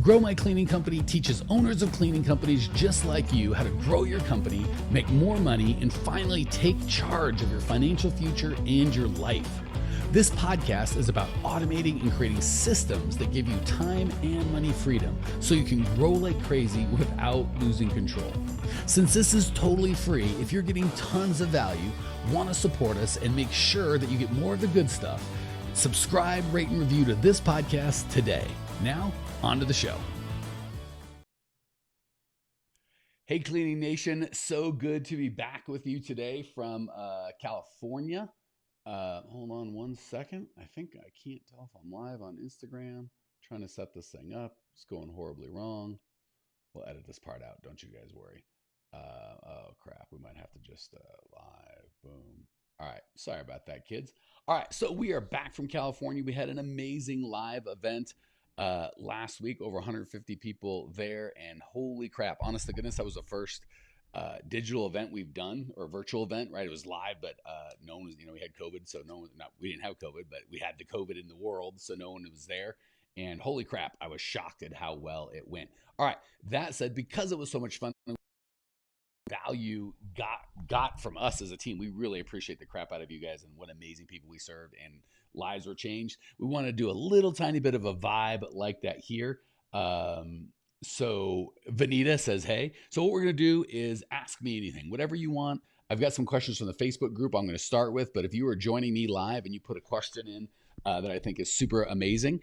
Grow My Cleaning Company teaches owners of cleaning companies just like you how to grow your company, make more money, and finally take charge of your financial future and your life. This podcast is about automating and creating systems that give you time and money freedom so you can grow like crazy without losing control. Since this is totally free, if you're getting tons of value, want to support us, and make sure that you get more of the good stuff, subscribe, rate, and review to this podcast today. Now, on to the show. Hey, Cleaning Nation. So good to be back with you today from California. Hold on one second. I think I can't tell if I'm live on Instagram. Trying to set this thing up. It's going horribly wrong. We'll edit this part out. Don't you guys worry. Oh, crap. We might have to just live. Boom. All right. Sorry about that, kids. All right. So we are back from California. We had an amazing live event last week. Over 150 people there. And holy crap. Honest to goodness, that was the first digital event we've done, or virtual event, right? It was live, but no one was, we had COVID. So we didn't have COVID, but we had the COVID in the world. So no one was there. And holy crap, I was shocked at how well it went. All right. That said, because it was so much fun, value got from us as a team, we really appreciate the crap out of you guys and what amazing people we served and lives were changed. We want to do a little tiny bit of a vibe like that here. So Vanita says, hey, so what we're going to do is ask me anything, whatever you want. I've got some questions from the Facebook group I'm going to start with, but if you are joining me live and you put a question in that I think is super amazing,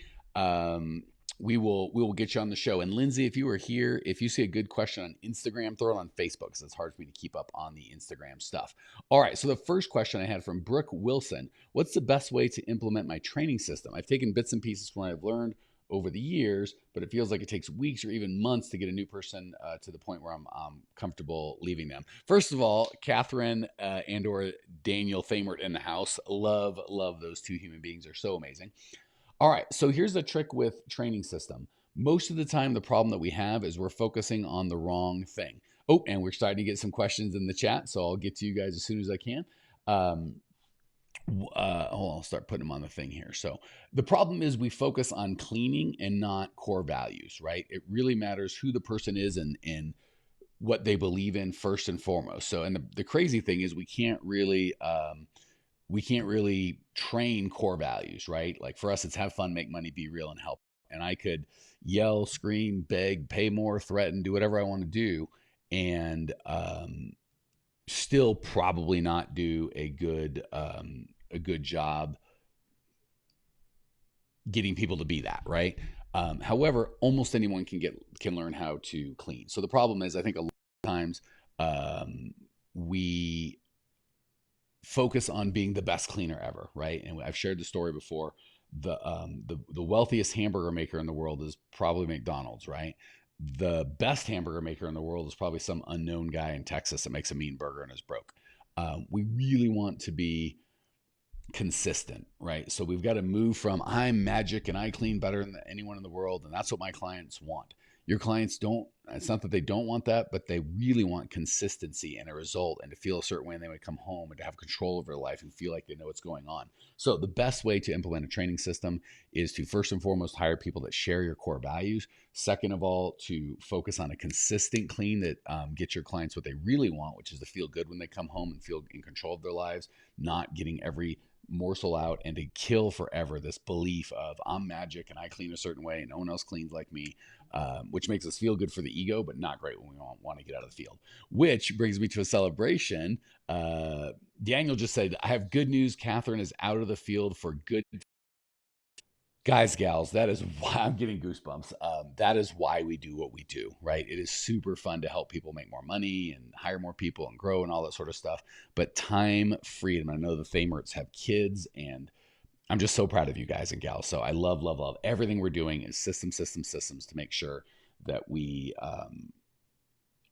we will get you on the show. And Lindsay, if you are here, if you see a good question on Instagram, throw it on Facebook, because it's hard for me to keep up on the Instagram stuff. All right. So the first question I had from Brooke Wilson: what's the best way to implement my training system? I've taken bits and pieces from what I've learned over the years, but it feels like it takes weeks or even months to get a new person to the point where I'm comfortable leaving them. First of all, Catherine and or Daniel Thamert in the house. Love those two human beings. They're so amazing. All right, so here's the trick with training system. Most of the time, the problem that we have is we're focusing on the wrong thing. Oh, and we're starting to get some questions in the chat, so I'll get to you guys as soon as I can. I'll start putting them on the thing here. So the problem is we focus on cleaning and not core values, right? It really matters who the person is and what they believe in first and foremost. So, and the crazy thing is we can't really train core values, right? Like for us, it's have fun, make money, be real, and help. And I could yell, scream, beg, pay more, threaten, do whatever I want to do, and still probably not do a good job getting people to be that, right? However, almost anyone can learn how to clean. So the problem is, I think a lot of times we focus on being the best cleaner ever, right? And I've shared the story before. The wealthiest hamburger maker in the world is probably McDonald's, right? The best hamburger maker in the world is probably some unknown guy in Texas that makes a mean burger and is broke. We really want to be consistent, right? So we've got to move from I'm magic and I clean better than anyone in the world, and that's what my clients want. Your clients don't, it's not that they don't want that, but they really want consistency and a result, and to feel a certain way, and they would come home and to have control over their life and feel like they know what's going on. So the best way to implement a training system is to first and foremost hire people that share your core values. Second of all, to focus on a consistent clean that gets your clients what they really want, which is to feel good when they come home and feel in control of their lives, not getting every morsel out, and to kill forever this belief of I'm magic and I clean a certain way and no one else cleans like me, which makes us feel good for the ego, but not great when we want to get out of the field. Which brings me to a celebration. Daniel just said, I have good news. Catherine is out of the field for good. Guys, gals, that is why I'm getting goosebumps. That is why we do what we do, right? It is super fun to help people make more money and hire more people and grow and all that sort of stuff. But time freedom. I know the Thamerts have kids, and I'm just so proud of you guys and gals. So I love everything we're doing is systems to make sure that we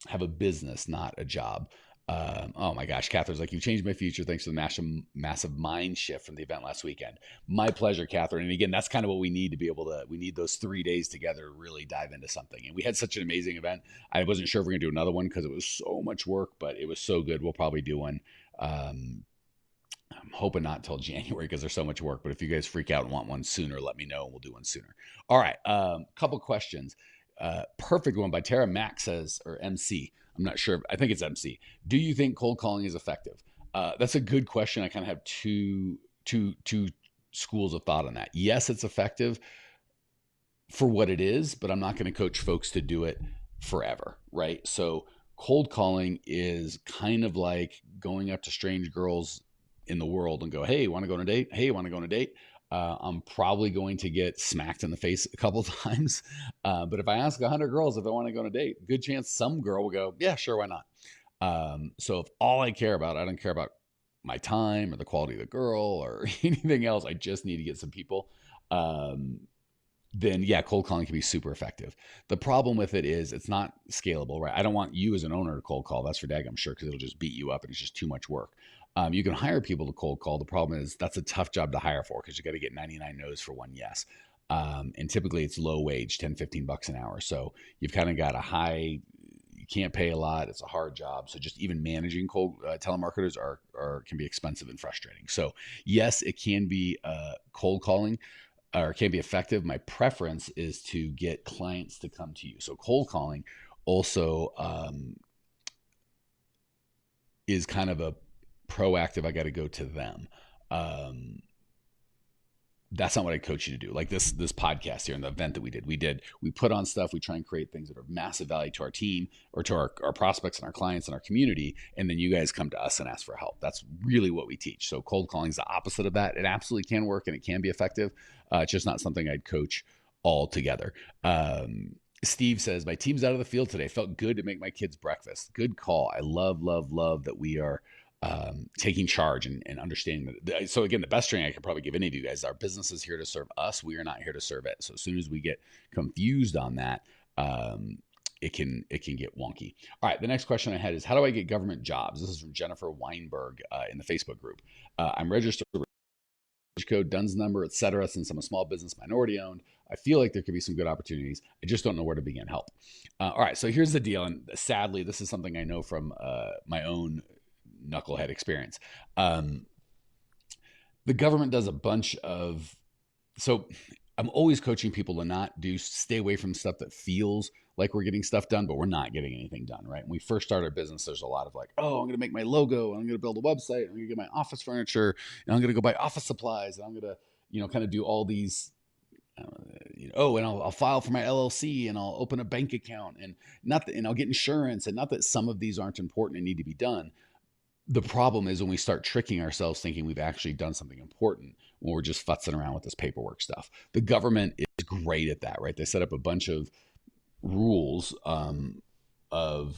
have a business, not a job. Oh my gosh, Catherine's like, you've changed my future. Thanks for the massive mind shift from the event last weekend. My pleasure, Catherine. And again, that's kind of what we need to be able to, we need those 3 days together to really dive into something. And we had such an amazing event. I wasn't sure if we're going to do another one because it was so much work, but it was so good. We'll probably do one I'm hoping not till January because there's so much work. But if you guys freak out and want one sooner, let me know and we'll do one sooner. All right. Couple questions. Perfect one by Tara Mack says, or MC. I'm not sure. I think it's MC. Do you think cold calling is effective? That's a good question. I kind of have two schools of thought on that. Yes, it's effective for what it is, but I'm not going to coach folks to do it forever, right? So cold calling is kind of like going up to strange girls in the world and go, "Hey, want to go on a date? Hey, want to go on a date?" I'm probably going to get smacked in the face a couple of times. But if I ask 100 girls if they want to go on a date, good chance some girl will go, "Yeah, sure, why not?" So if all I don't care about my time or the quality of the girl or anything else, I just need to get some people. Um, then yeah, cold calling can be super effective. The problem with it is it's not scalable, right? I don't want you as an owner to cold call. That's for daggum sure, because it'll just beat you up and it's just too much work. You can hire people to cold call. The problem is that's a tough job to hire for because you got to get 99 no's for one yes. And typically it's low wage, 10, 15 bucks an hour. So you've kind of got a high, you can't pay a lot. It's a hard job. So just even managing cold telemarketers can be expensive and frustrating. So yes, it can be cold calling or can be effective. My preference is to get clients to come to you. So cold calling also is kind of a proactive. I got to go to them. Um, that's not what I coach you to do. Like this podcast here and the event that we put on stuff. We try and create things that are massive value to our team or to our prospects and our clients and our community. And then you guys come to us and ask for help. That's really what we teach. So cold calling is the opposite of that. It absolutely can work and it can be effective. It's just not something I'd coach altogether. Steve says, my team's out of the field today. Felt good to make my kids breakfast. Good call. I love that we are taking charge and understanding that. So again, the best training I could probably give any of you guys, our business is here to serve us. We are not here to serve it. So as soon as we get confused on that, it can get wonky. All right. The next question I had is, how do I get government jobs? This is from Jennifer Weinberg in the Facebook group. I'm registered code, DUNS number, etc. Since I'm a small business, minority owned, I feel like there could be some good opportunities. I just don't know where to begin. Help. All right. So here's the deal. And sadly, this is something I know from my own knucklehead experience. The government does a bunch of, so I'm always coaching people to stay away from stuff that feels like we're getting stuff done, but we're not getting anything done, right? When we first start our business, there's a lot of like, oh, I'm going to make my logo, I'm going to build a website, I'm going to get my office furniture, and I'm going to go buy office supplies, and I'm going to, kind of do all these, and I'll file for my LLC, and I'll open a bank account, and and I'll get insurance, and not that some of these aren't important and need to be done. The problem is when we start tricking ourselves thinking we've actually done something important when we're just futzing around with this paperwork stuff. The government is great at that, right? They set up a bunch of rules of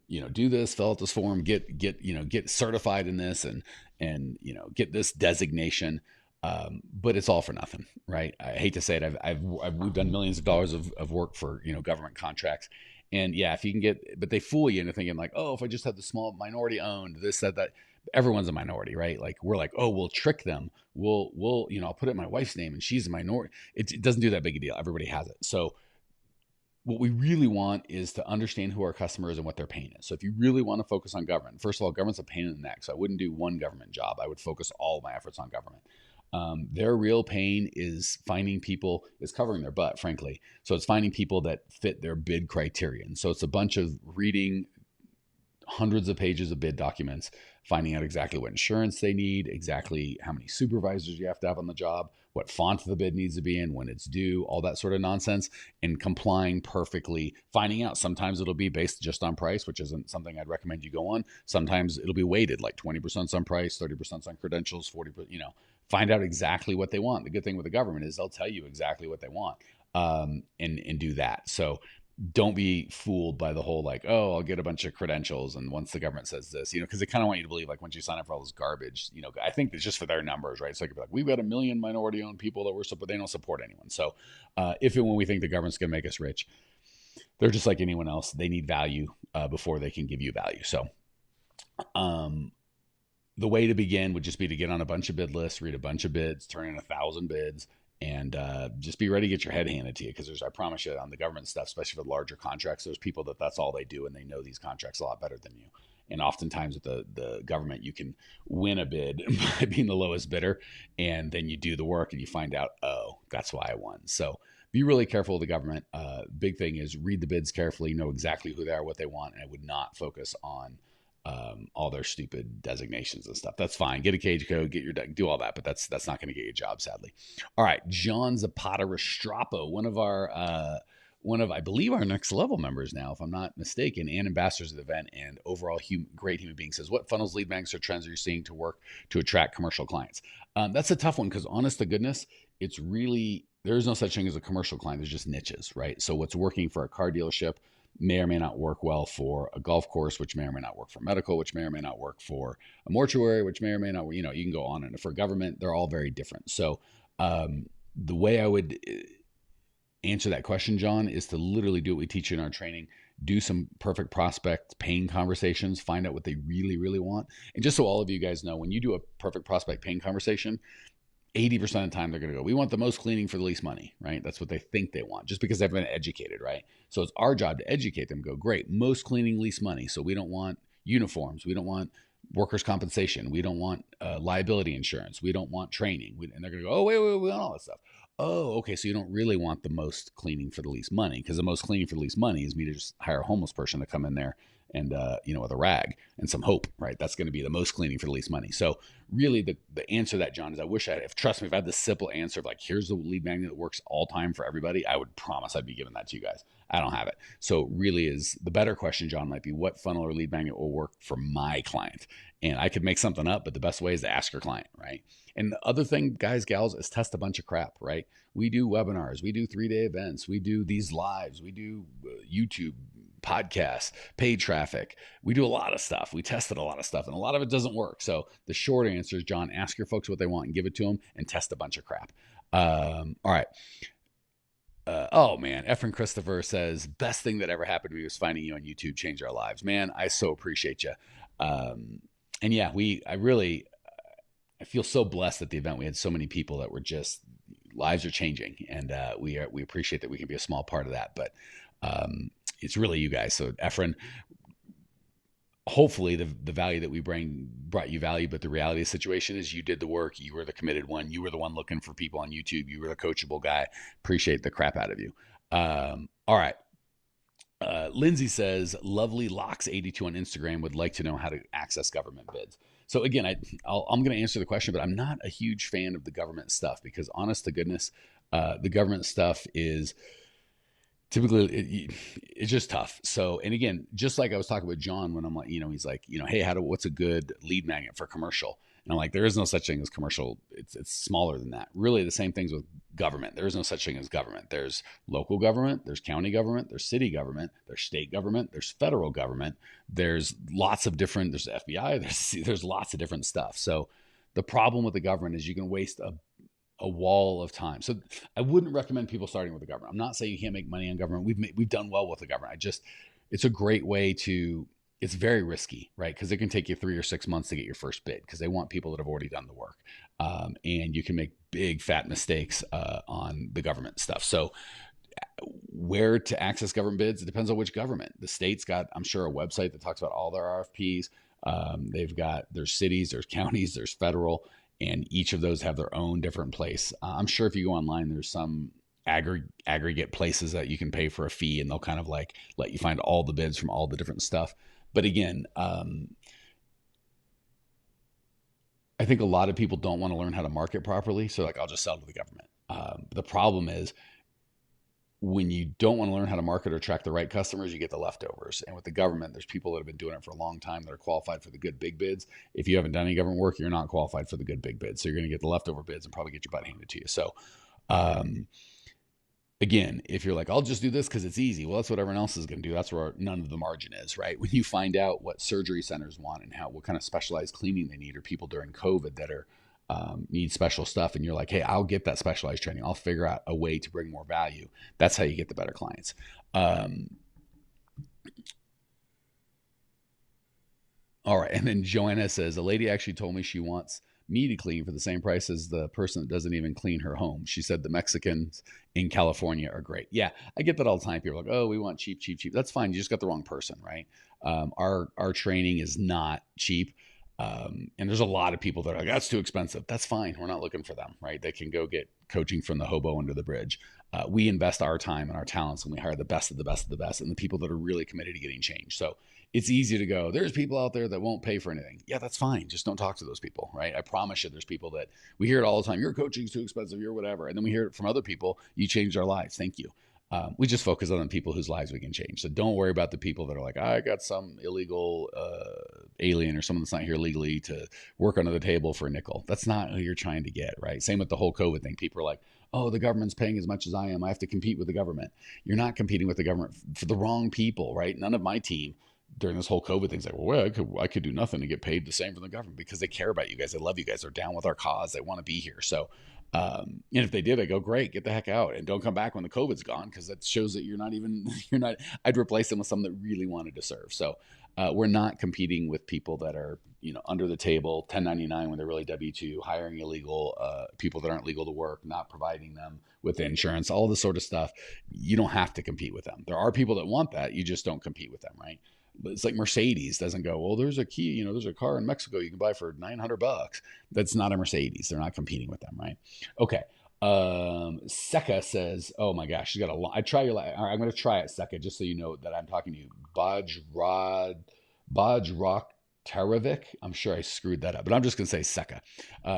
do this, fill out this form, get certified in this, and get this designation. But it's all for nothing, right? I hate to say it. We've done millions of dollars of work for government contracts, and yeah, if you can but they fool you into thinking like, oh, if I just had the small minority owned this, that, everyone's a minority, right? Like we're like, oh, we'll trick them. We'll I'll put it in my wife's name and she's a minority. It doesn't do that big a deal. Everybody has it. So what we really want is to understand who our customer is and what their pain is. So if you really want to focus on government, first of all, government's a pain in the neck. So I wouldn't do one government job. I would focus all my efforts on government. Their real pain is covering their butt, frankly. So it's finding people that fit their bid criterion. So it's a bunch of reading hundreds of pages of bid documents, finding out exactly what insurance they need, exactly how many supervisors you have to have on the job, what font the bid needs to be in, when it's due, all that sort of nonsense, and complying perfectly, finding out. Sometimes it'll be based just on price, which isn't something I'd recommend you go on. Sometimes it'll be weighted, like 20% on price, 30% on credentials, 40%, find out exactly what they want. The good thing with the government is they'll tell you exactly what they want, and do that. So don't be fooled by the whole like, oh, I'll get a bunch of credentials, and once the government says this, because they kind of want you to believe, like, once you sign up for all this garbage, I think it's just for their numbers, right? So I could be like, we've got 1 million minority owned people that but they don't support anyone. So if and when we think the government's going to make us rich, they're just like anyone else. They need value before they can give you value. So the way to begin would just be to get on a bunch of bid lists, read a bunch of bids, turn in 1,000 bids, and just be ready to get your head handed to you. Because I promise you, on the government stuff, especially for the larger contracts, there's people that's all they do, and they know these contracts a lot better than you. And oftentimes with the government, you can win a bid by being the lowest bidder. And then you do the work and you find out, oh, that's why I won. So be really careful with the government. Big thing is read the bids carefully, know exactly who they are, what they want. And I would not focus on all their stupid designations and stuff. That's fine. Get a cage code, get your do all that, but that's not going to get you a job, sadly. All right, John Zapata Restrapo, one of I believe our next level members now, if I'm not mistaken, and ambassadors of the event and overall great human being, says, what funnels, lead magnets, or trends are you seeing to work to attract commercial clients? That's a tough one because honest to goodness, it's really there is no such thing as a commercial client. There's just niches, right? So what's working for a car dealership may or may not work well for a golf course, which may or may not work for medical, which may or may not work for a mortuary, which may or may not, you know, you can go on. And for government, they're all very different. So the way I would answer that question, John, is to literally do what we teach you in our training. Do some perfect prospect pain conversations, find out what they really, really want. And just so all of you guys know, when you do a perfect prospect pain conversation, 80% of the time they're going to go, we want the most cleaning for the least money, right? That's what they think they want just because they've been educated, right? So it's our job to educate them, go, great, most cleaning, least money. So we don't want uniforms. We don't want workers' compensation. We don't want liability insurance. We don't want training. And they're going to go, oh, wait, we want all that stuff. Oh, okay. So you don't really want the most cleaning for the least money because the most cleaning for the least money is me to just hire a homeless person to come in there and, with a rag and some hope, right? That's going to be the most cleaning for the least money. So really the answer to that, John, is I wish trust me, if I had the simple answer of like, here's the lead magnet that works all time for everybody, I would promise I'd be giving that to you guys. I don't have it. So really is the better question, John, might be what funnel or lead magnet will work for my client? And I could make something up, but the best way is to ask your client, right? And the other thing, guys, gals, is test a bunch of crap, right? We do webinars, we do 3-day events, we do these lives, we do YouTube podcasts, paid traffic. We do a lot of stuff. We tested a lot of stuff and a lot of it doesn't work. So the short answer is, John, ask your folks what they want and give it to them and test a bunch of crap. All right. Oh man, Efren Christopher says, best thing that ever happened to me was finding you on YouTube, changed our lives. Man, I so appreciate you. And yeah, I feel so blessed at the event. We had so many people that were just lives are changing, and we appreciate that we can be a small part of that. But it's really you guys. So Efren, hopefully the value that we brought you value, but the reality of the situation is you did the work. You were the committed one. You were the one looking for people on YouTube. You were the coachable guy. Appreciate the crap out of you. All right. Lindsay says, lovely locks 82 on Instagram would like to know how to access government bids. So again, I'm going to answer the question, but I'm not a huge fan of the government stuff because honest to goodness, the government stuff is typically it's just tough. So, and again, just like I was talking with John when I'm like, he's like, hey, what's a good lead magnet for commercial? And I'm like, there is no such thing as commercial. It's smaller than that. Really, the same things with government. There is no such thing as government. There's local government, there's county government, there's city government, there's state government, there's federal government. There's lots of different. There's the FBI. There's lots of different stuff. So the problem with the government is you can waste a wall of time. So I wouldn't recommend people starting with the government. I'm not saying you can't make money on government. We've done well with the government. It's a great way to. It's very risky, right? Because it can take you 3 or 6 months to get your first bid because they want people that have already done the work. And you can make big fat mistakes on the government stuff. So where to access government bids, it depends on which government. The state's got, I'm sure, a website that talks about all their RFPs. There's cities, there's counties, there's federal, and each of those have their own different place. I'm sure if you go online, there's some aggregate places that you can pay for a fee and they'll kind of like let you find all the bids from all the different stuff. But again, I think a lot of people don't want to learn how to market properly. So like, I'll just sell to the government. The problem is when you don't want to learn how to market or attract the right customers, you get the leftovers. And with the government, there's people that have been doing it for a long time that are qualified for the good big bids. If you haven't done any government work, you're not qualified for the good big bids. So you're going to get the leftover bids and probably get your butt handed to you. So, again, if you're like, I'll just do this because it's easy. Well, that's what everyone else is going to do. That's where none of the margin is, right? When you find out what surgery centers want and what kind of specialized cleaning they need, or people during COVID that are need special stuff, and you're like, hey, I'll get that specialized training. I'll figure out a way to bring more value. That's how you get the better clients. All right. And then Joanna says, a lady actually told me she wants me to clean for the same price as the person that doesn't even clean her home. She said the Mexicans in California are great. Yeah, I get that all the time. People are like, oh, we want cheap, cheap, cheap. That's fine. You just got the wrong person, right? Our training is not cheap. And there's a lot of people that are like, that's too expensive. That's fine. We're not looking for them, right? They can go get coaching from the hobo under the bridge. We invest our time and our talents and we hire the best of the best of the best and the people that are really committed to getting change. So it's easy to go, there's people out there that won't pay for anything. Yeah, that's fine. Just don't talk to those people, right? I promise you, there's people that we hear it all the time. Your coaching's too expensive, you're whatever. And then we hear it from other people. You changed our lives. Thank you. We just focus on the people whose lives we can change. So don't worry about the people that are like, I got some illegal alien or someone that's not here legally to work under the table for a nickel. That's not who you're trying to get, right? Same with the whole COVID thing. People are like, oh, the government's paying as much as I am. I have to compete with the government. You're not competing with the government for the wrong people, right? None of my team during this whole COVID thing's like, well, I could do nothing to get paid the same from the government because they care about you guys. They love you guys. They're down with our cause. They want to be here. So and if they did, I go, great, get the heck out and don't come back when the COVID's gone because that shows that you're not even, you're not, I'd replace them with someone that really wanted to serve. So we're not competing with people that are, under the table, 1099 when they're really W-2, hiring illegal people that aren't legal to work, not providing them with insurance, all this sort of stuff. You don't have to compete with them. There are people that want that. You just don't compete with them, right? It's like Mercedes doesn't go, well, there's a key, there's a car in Mexico you can buy for $900. That's not a Mercedes. They're not competing with them, right? Okay. Seka says, oh my gosh, she's got a lot. I try your, I'm going to try it, Seka, just so you know that I'm talking to you. Bajrok Taravik. I'm sure I screwed that up, but I'm just going to say Seka.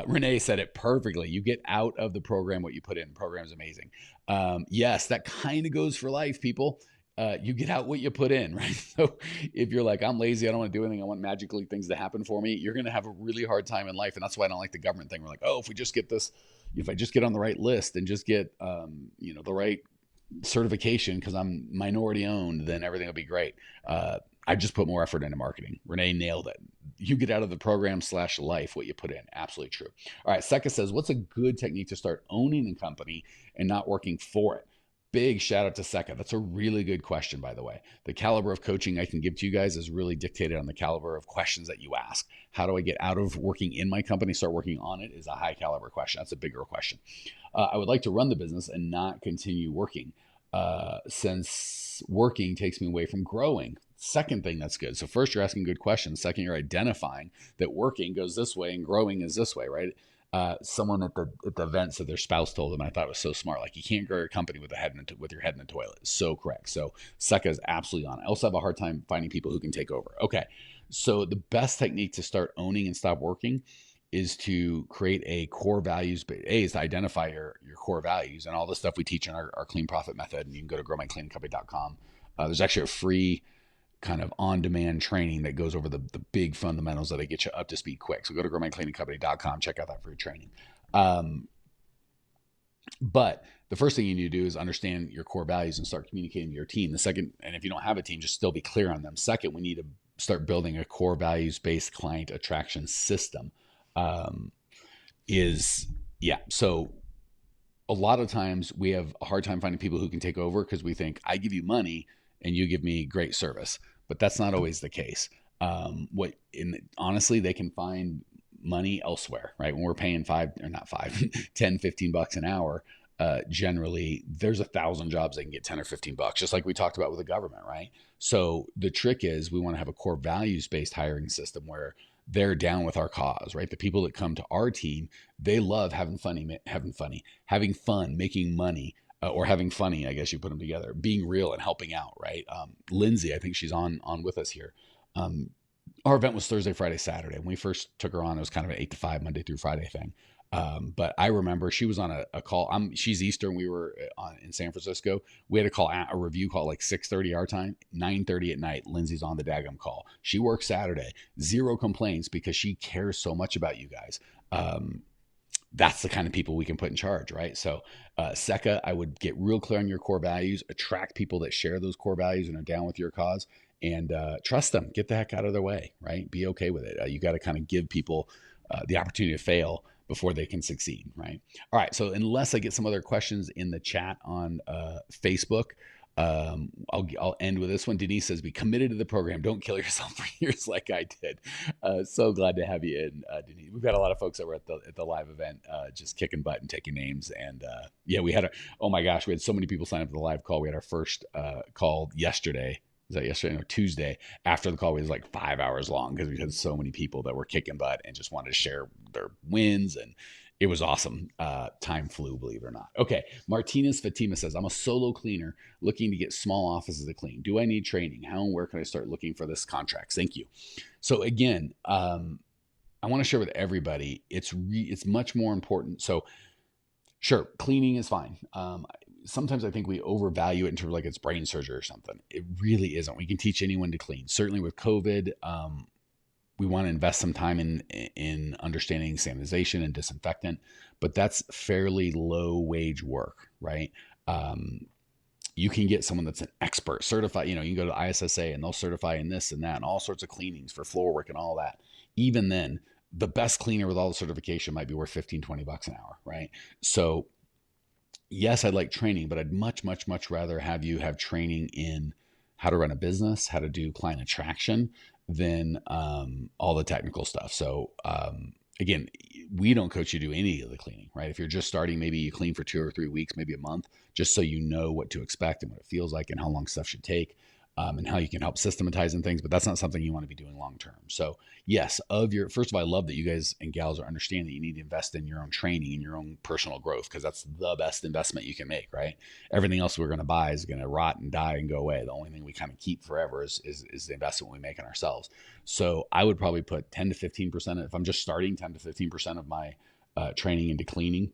Renee said it perfectly. You get out of the program what you put in. The program's amazing. Yes, that kind of goes for life, people. You get out what you put in, right? So if you're like, I'm lazy, I don't want to do anything, I want magically things to happen for me, you're going to have a really hard time in life. And that's why I don't like the government thing. We're like, oh, if we just get this, if I just get on the right list and just get, the right certification because I'm minority owned, then everything will be great. I just put more effort into marketing. Renee nailed it. You get out of the program / life what you put in. Absolutely true. All right. Seka says, what's a good technique to start owning a company and not working for it? Big shout out to Seka. That's a really good question, by the way. The caliber of coaching I can give to you guys is really dictated on the caliber of questions that you ask. How do I get out of working in my company, start working on it is a high caliber question. That's a bigger question. I would like to run the business and not continue working since working takes me away from growing. Second thing that's good. So first, you're asking good questions. Second, you're identifying that working goes this way and growing is this way, right? Someone at the event said their spouse told them, and I thought it was so smart. Like, you can't grow your company with your head in the toilet. So correct. So Seka is absolutely on it. I also have a hard time finding people who can take over. Okay. So the best technique to start owning and stop working is to create a core values. Is to identify your core values and all the stuff we teach in our clean profit method. And you can go to growmycleancompany.com. There's actually a free kind of on-demand training that goes over the big fundamentals that get you up to speed quick. So go to growmycleaningcompany.com, check out that free training. But the first thing you need to do is understand your core values and start communicating to your team. The second, and if you don't have a team, just still be clear on them. Second, we need to start building a core values-based client attraction system. So a lot of times we have a hard time finding people who can take over because we think, I give you money and you give me great service. But that's not always the case. Honestly, they can find money elsewhere, right? When we're paying $10, $15 an hour, generally there's 1,000 jobs they can get 10 or 15 bucks, just like we talked about with the government, right? So the trick is we want to have a core values-based hiring system where they're down with our cause, right? The people that come to our team, they love having fun, making money, or having funny, I guess you put them together, being real and helping out, right? Lindsay, I think she's on with us here. Our event was Thursday, Friday, Saturday. When we first took her on, it was kind of an 8 to 5, Monday through Friday thing. But I remember she was on a call. She's Eastern. We were in San Francisco. We had a review call like 6:30 our time, 9:30 at night. Lindsay's on the daggum call. She works Saturday. 0 complaints because she cares so much about you guys. That's the kind of people we can put in charge, right? So Seka, I would get real clear on your core values, attract people that share those core values and are down with your cause, and trust them. Get the heck out of their way, right? Be okay with it. You got to kind of give people the opportunity to fail before they can succeed, right? All right, so unless I get some other questions in the chat on Facebook, I'll end with this one. Denise says, be committed to the program. Don't kill yourself for years like I did. So glad to have you in, Denise. We've got a lot of folks that were at the live event, just kicking butt and taking names. And we had we had so many people sign up for the live call. We had our first call yesterday. was that yesterday? No, Tuesday. After the call, it was like 5 hours long because we had so many people that were kicking butt and just wanted to share their wins, and it was awesome. Time flew, believe it or not. Okay, Martinez Fatima says, I'm a solo cleaner looking to get small offices to clean. Do I need training? How and where can I start looking for this contracts? Thank you. So again, I want to share with everybody, it's much more important. So sure, cleaning is fine. Sometimes I think we overvalue it in terms of like it's brain surgery or something. It really isn't. We can teach anyone to clean. Certainly with COVID, we want to invest some time in understanding sanitization and disinfectant, but that's fairly low wage work, right? You can get someone that's an expert, certified. You can go to the ISSA and they'll certify in this and that and all sorts of cleanings for floor work and all that. Even then, the best cleaner with all the certification might be worth $15-20 an hour, right? So yes, I'd like training, but I'd much, much, much rather have you have training in how to run a business, how to do client attraction than all the technical stuff. So again, we don't coach you to do any of the cleaning, right? If you're just starting, maybe you clean for 2 or 3 weeks, maybe a month, just so you know what to expect and what it feels like and how long stuff should take. And how you can help systematize and things, but that's not something you want to be doing long term. So yes, first of all, I love that you guys and gals are understanding that you need to invest in your own training and your own personal growth, because that's the best investment you can make, right? Everything else we're going to buy is going to rot and die and go away. The only thing we kind of keep forever is the investment we make in ourselves. So I would probably put 10 to 15%, if I'm just starting, 10 to 15% of my training into cleaning,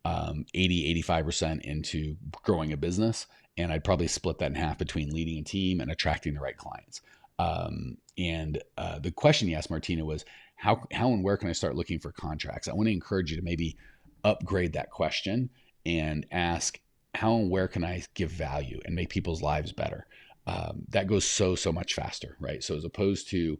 80-85% into growing a business. And I'd probably split that in half between leading a team and attracting the right clients. The question you asked, Martina, was how and where can I start looking for contracts? I want to encourage you to maybe upgrade that question and ask, how and where can I give value and make people's lives better? That goes so much faster, right? So as opposed to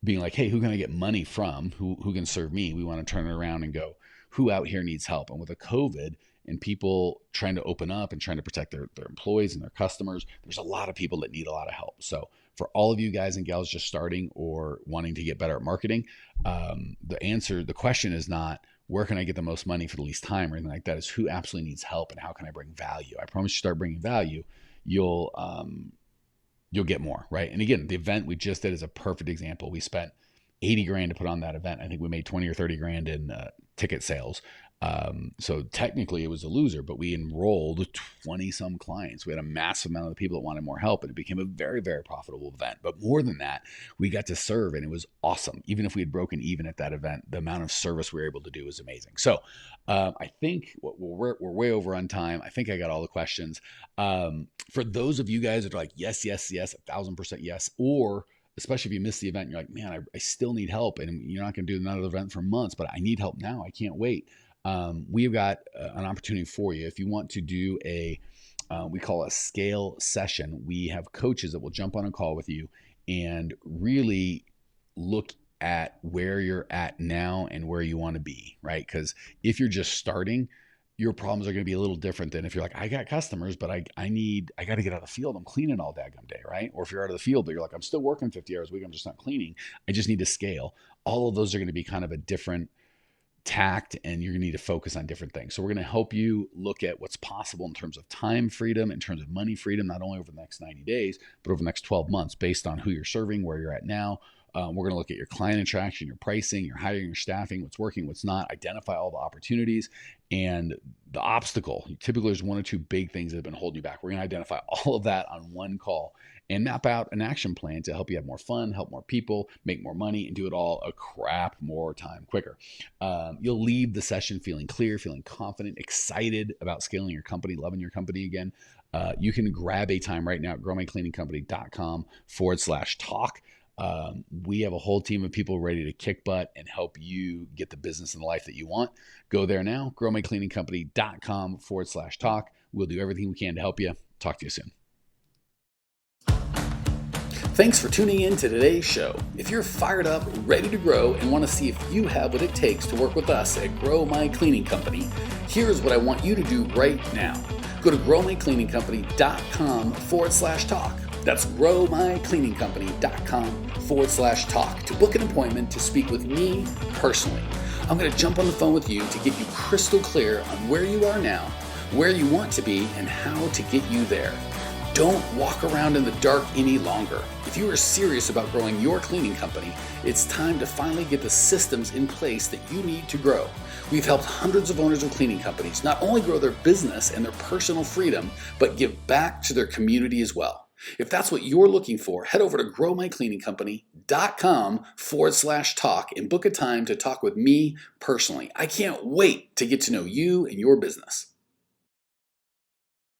being like, hey, who can I get money from? Who can serve me? We want to turn it around and go, who out here needs help? And with a COVID and people trying to open up and trying to protect their employees and their customers, there's a lot of people that need a lot of help. So for all of you guys and gals just starting or wanting to get better at marketing, the question is not, where can I get the most money for the least time or anything like that? Is who absolutely needs help and how can I bring value? I promise you, start bringing value, you'll get more, right? And again, the event we just did is a perfect example. We spent $80,000 to put on that event. I think we made 20 or 30 grand in ticket sales. So technically it was a loser, but we enrolled 20 some clients. We had a massive amount of the people that wanted more help, and it became a very, very profitable event. But more than that, we got to serve, and it was awesome. Even if we had broken even at that event, the amount of service we were able to do was amazing. So I think we're way over on time. I think I got all the questions. For those of you guys that are like, yes, 1,000% yes, or especially if you miss the event, you're like, man, I still need help, and you're not going to do another event for months, but I need help now. I can't wait. We've got an opportunity for you. If you want to do we call a scale session, we have coaches that will jump on a call with you and really look at where you're at now and where you want to be, right? Because if you're just starting, your problems are going to be a little different than if you're like, I got customers, but I got to get out of the field. I'm cleaning all daggum day, right? Or if you're out of the field, but you're like, I'm still working 50 hours a week. I'm just not cleaning. I just need to scale. All of those are going to be kind of a different tact, and you're going to need to focus on different things. So we're going to help you look at what's possible in terms of time freedom, in terms of money freedom, not only over the next 90 days, but over the next 12 months based on who you're serving, where you're at now. We're going to look at your client attraction, your pricing, your hiring, your staffing, what's working, what's not, identify all the opportunities and the obstacle. Typically, there's 1 or 2 big things that have been holding you back. We're going to identify all of that on one call and map out an action plan to help you have more fun, help more people, make more money, and do it all a crap more time quicker. You'll leave the session feeling clear, feeling confident, excited about scaling your company, loving your company again. You can grab a time right now at growmycleaningcompany.com/talk. We have a whole team of people ready to kick butt and help you get the business and the life that you want. Go there now, growmycleaningcompany.com/talk. We'll do everything we can to help you. Talk to you soon. Thanks for tuning in to today's show. If you're fired up, ready to grow, and want to see if you have what it takes to work with us at Grow My Cleaning Company, here's what I want you to do right now. Go to growmycleaningcompany.com/talk. That's growmycleaningcompany.com/talk to book an appointment to speak with me personally. I'm going to jump on the phone with you to get you crystal clear on where you are now, where you want to be, and how to get you there. Don't walk around in the dark any longer. If you are serious about growing your cleaning company, it's time to finally get the systems in place that you need to grow. We've helped hundreds of owners of cleaning companies not only grow their business and their personal freedom, but give back to their community as well. If that's what you're looking for, head over to growmycleaningcompany.com/talk and book a time to talk with me personally. I can't wait to get to know you and your business.